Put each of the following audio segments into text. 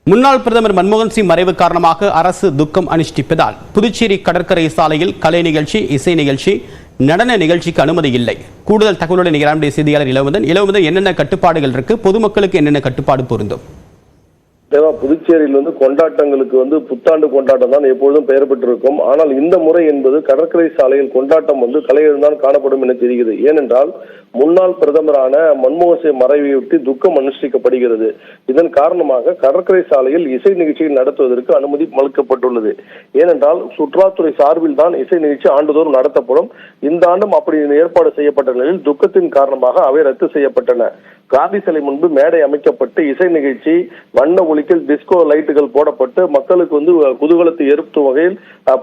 முன்னாள் பிரதமர் மன்மோகன் சிங் மறைவு காரணமாக அரசு துக்கம் அனுஷ்டிப்பதால் புதுச்சேரி கடற்கரை சாலையில் கலை நிகழ்ச்சி, இசை நிகழ்ச்சி, நடன நிகழ்ச்சிக்கு அனுமதி இல்லை. கூடுதல் தகவலுடன் நம்முடைய செய்தியாளர் இளவந்தன் என்னென்ன கட்டுப்பாடுகள் இருக்கு, பொதுமக்களுக்கு என்னென்ன கட்டுப்பாடு பொருந்தும்? புதுச்சேரியில் கொண்டாட்டங்களுக்கு புத்தாண்டு கொண்டாட்டம் தான் எப்பொழுதும் பெயர் பெற்றிருக்கும். ஆனால் இந்த முறை என்பது கடற்கரை சாலையில் கொண்டாட்டம் தலையெழுந்தான் காணப்படும் என தெரிகிறது. ஏனென்றால் முன்னாள் பிரதமரான மன்மோகன் சிங் மறைவையொட்டி துக்கம் அனுஷ்டிக்கப்படுகிறது. இதன் காரணமாக கடற்கரை சாலையில் இசை நிகழ்ச்சியை நடத்துவதற்கு அனுமதி மறுக்கப்பட்டுள்ளது. ஏனென்றால் சுற்றுலாத்துறை சார்பில் தான் இசை நிகழ்ச்சி ஆண்டுதோறும் நடத்தப்படும். இந்த ஆண்டும் அப்படி ஏற்பாடு செய்யப்பட்ட நிலையில் துக்கத்தின் காரணமாக அவை ரத்து செய்யப்பட்டன. காந்தி சிலை முன்பு மேடை அமைக்கப்பட்டு இசை நிகழ்ச்சி, வண்ண ஒளிக்கில் டிஸ்கோ லைட்டுகள் போடப்பட்டு மக்களுக்கு குதூகலத்தை ஏற்படுத்தும் வகையில்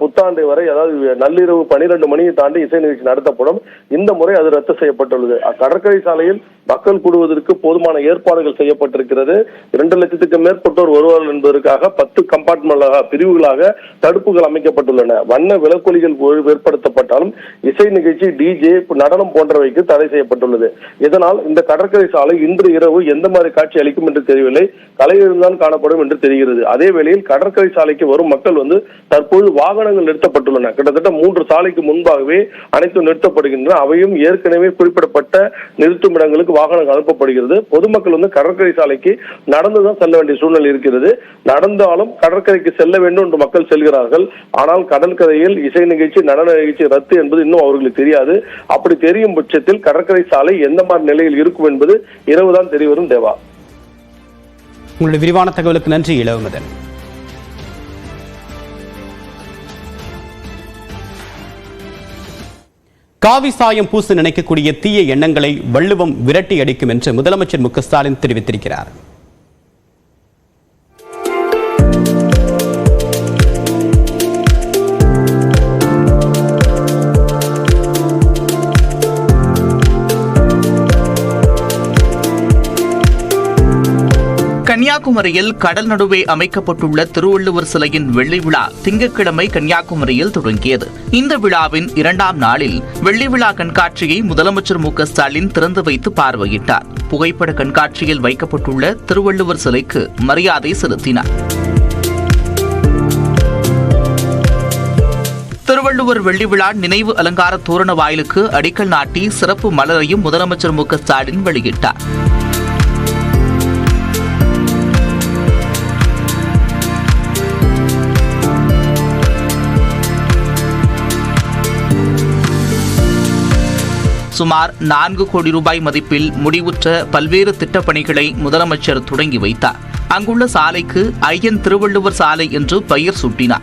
புத்தாண்டை வரை, அதாவது நள்ளிரவு 12 மணியை தாண்டி இசை நிகழ்ச்சி நடத்தப்படும். இந்த முறை அது ரத்து செய்யப்பட்டுள்ளது. கடற்கரை சாலையில் மக்கள் கூடுவதற்கு போதுமான ஏற்பாடுகள் செய்யப்பட்டிருக்கிறது. 2 லட்சத்துக்கு மேற்பட்டோர் வருவார்கள் என்பதற்காக 10 கம்பார்ட்மெண்ட் பிரிவுகளாக தடுப்புகள் அமைக்கப்பட்டுள்ளன. வண்ண விளக்கொலிகள் ஏற்படுத்தப்பட்டாலும் இசை நிகழ்ச்சி, டிஜே, நடனம் போன்றவைக்கு தடை செய்யப்பட்டுள்ளது. இதனால் இந்த கடற்கரை சாலை இன்று இரவு எந்த மாதிரி காட்சி அளிக்கும் என்று தெரியவில்லை. கலையெழுந்தான் காணப்படும் என்று தெரிகிறது. அதே வேளையில் கடற்கரை சாலைக்கு வரும் மக்கள் தற்போது வாகனங்கள் நிறுத்தப்பட்டுள்ளன. கிட்டத்தட்ட 3 சாலைக்கு முன்பாகவே அனைத்தும் நிறுத்தப்படுகின்றன. அவையும் ஏற்கனவே குறிப்பிடப்பட்ட நிறுத்தும் இடங்களுக்கு வாகனங்கள் அனுப்பப்படுகிறது. பொதுமக்கள் கடற்கரை சாலைக்கு நடந்துதான் செல்ல வேண்டிய சூழ்நிலை இருக்கிறது. நடந்தாலும் கடற்கரைக்கு செல்ல வேண்டும் என்று மக்கள் செல்கிறார்கள். ஆனால் கடற்கரையில் இசை நிகழ்ச்சி, நடன நிகழ்ச்சி ரத்து என்பது இன்னும் அவர்களுக்கு தெரியாது. அப்படி தெரியும் பட்சத்தில் கடற்கரை சாலை எந்த மாதிரி நிலையில் இருக்கும் என்பது இரவுதான் தெரியவரும். தேவா, உங்களுடைய விரிவான தகவலுக்கு நன்றி இளவந்தன். காவி சாயம் பூச நினைக்கக்கூடிய தீய எண்ணங்களை வள்ளுவம் விரட்டி அடிக்கும் என்று முதலமைச்சர் மு க ஸ்டாலின் தெரிவித்திருக்கிறார். கன்னியாகுமரியில் கடல் நடுவே அமைக்கப்பட்டுள்ள திருவள்ளுவர் சிலையின் வெள்ளி விழா திங்கட்கிழமை கன்னியாகுமரியில் தொடங்கியது. இந்த விழாவின் 2ஆம் நாளில் வெள்ளி விழா கண்காட்சியை முதலமைச்சர் மு க ஸ்டாலின் திறந்து வைத்து பார்வையிட்டார். புகைப்பட கண்காட்சியில் வைக்கப்பட்டுள்ள திருவள்ளுவர் சிலைக்கு மரியாதை செலுத்தினார். திருவள்ளுவர் வெள்ளி விழா நினைவு அலங்கார தோரண வாயிலுக்கு அடிக்கல் நாட்டி சிறப்பு மலரையும் முதலமைச்சர் மு க ஸ்டாலின் வெளியிட்டார். சுமார் 4 கோடி ரூபாய் மதிப்பில் முடிவுற்ற பல்வேறு திட்டப்பணிகளை முதலமைச்சர் தொடங்கி வைத்தார். அங்குள்ள சாலைக்கு ஐயன் திருவள்ளுவர் சாலை என்று பெயர் சூட்டினார்.